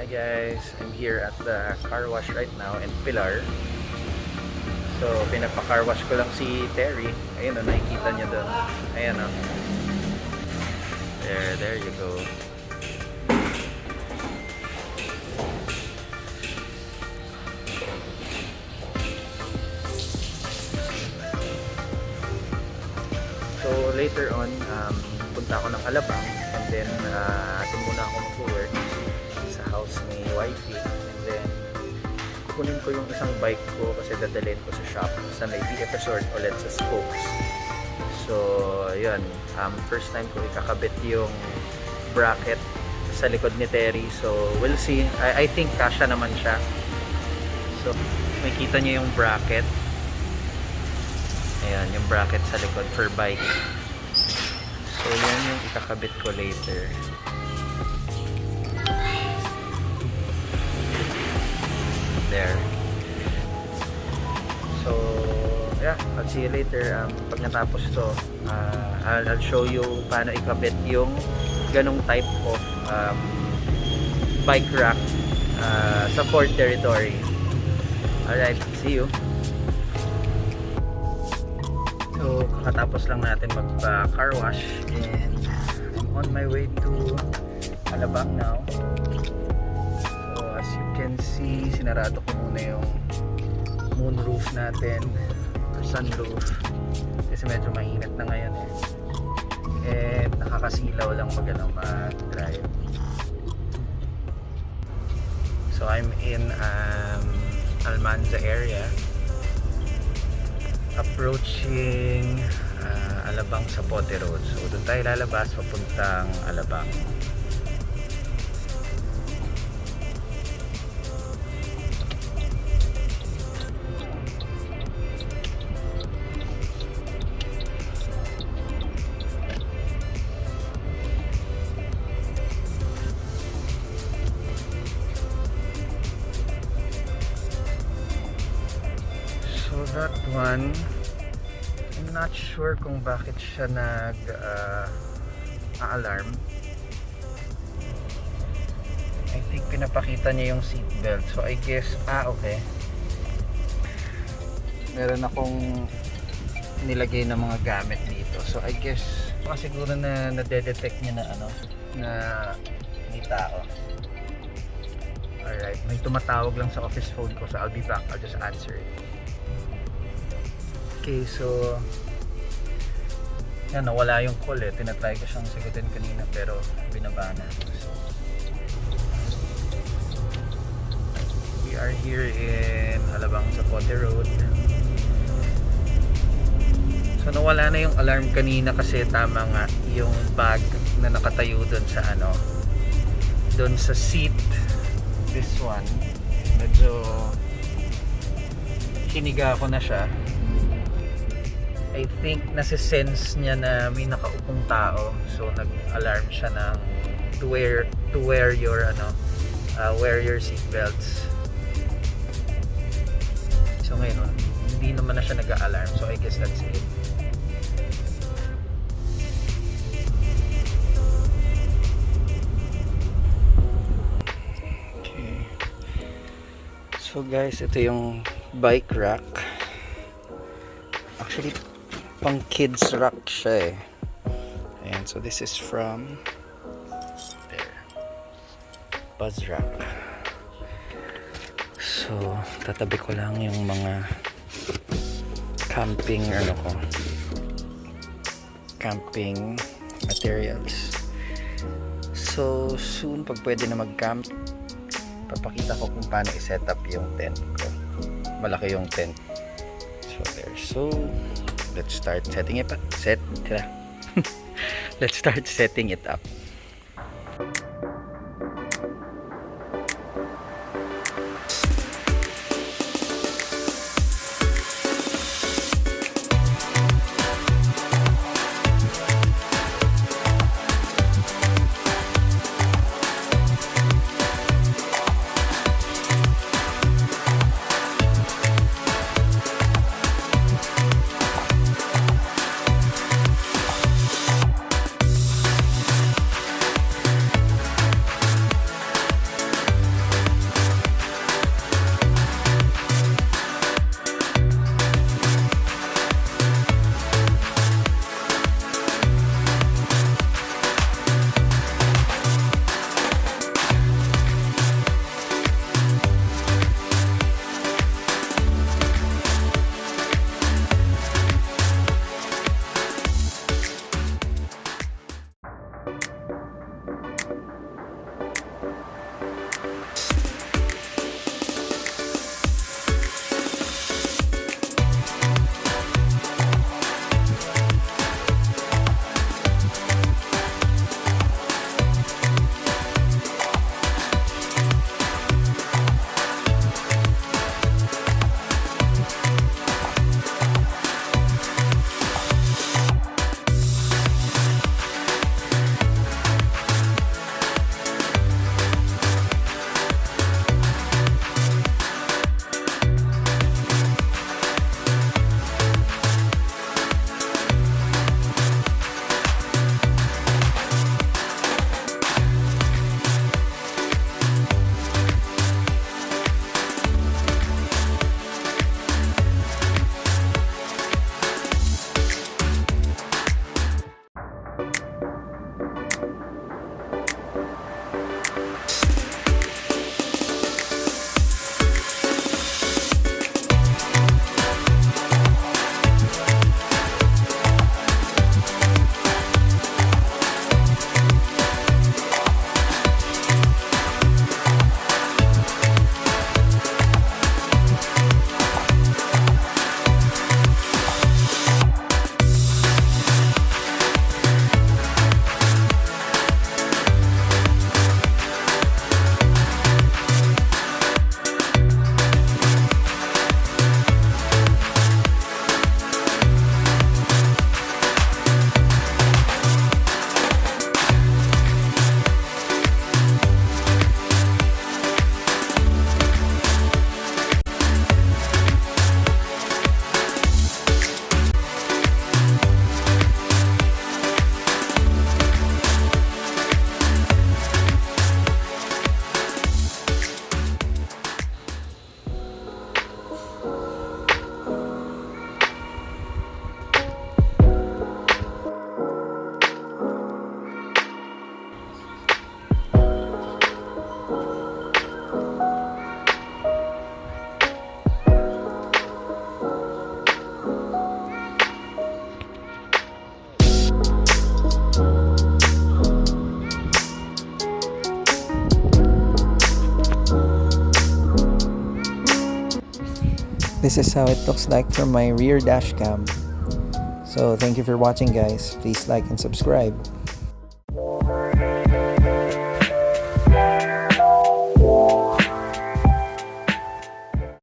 Hi guys, I'm here at the car wash right now in Pilar. So pinapa-car wash ko lang si Terry. Ayun o, nakikita niyo doon. Ayan o. There you go. So later on, punta ako ng Alabang and then doon muna ako mag-work sa house ni wifey, and then kukunin ko yung isang bike ko kasi dadalhin ko sa shop sa may BF Resort ulit sa Spokes. So yun, first time ko ikakabit yung bracket sa likod ni Terry, so we'll see. I think kasya naman siya. So makita niyo yung bracket. Ayan, yung bracket sa likod for bike. So yan yung ikakabit ko later. There. So yeah, I'll see you later. Pag natapos to, I'll show you paano ikabit yung ganong type of bike rack sa Ford territory. Alright, see you. So kakatapos lang natin mag-car wash and I'm on my way to Alabang now. So as you can see, sinarado ko muna yung moonroof natin or sunroof kasi medyo mainit na ngayon and nakakasilaw lang mag-drive. So I'm in Almanza area, approaching Alabang sa Pote Road. So doon tayo lalabas papuntang Alabang. So that one, I'm not sure kung bakit siya nag-alarm. I think pinapakita niya yung seatbelt. So I guess, okay. Meron akong nilagay na mga gamit dito. So I guess, siguro na nade-detect niya na na may tao. Alright, may tumatawag lang sa office phone ko. So I'll be back. I'll just answer it. Okay, so yan, nawala yung call tinatry ko siyang sagutin kanina pero binaba na. So we are here in Alabang sa Pote Road. So nawala na yung alarm kanina kasi tama nga yung bag na nakatayo doon sa doon sa seat, this one, medyo hiniga ko na siya. I think nasi-sense niya na may nakaupong tao, so nag-alarm siya ng to wear your wear your seat belts. So ngayon hindi naman na siya nag-alarm, so I guess that's it. Okay. So guys, ito yung bike rack. Actually pang kids rack siya Ayan, so this is from there, Buzz Rack. So tatabi ko lang yung mga camping camping materials. So soon, pag pwede na mag-camp, papakita ko kung paano i-set up yung tent ko. Malaki yung tent. So there. So let's start setting it up. Let's start setting it up. This is how it looks like from my rear dash cam. So thank you for watching, guys. Please like and subscribe.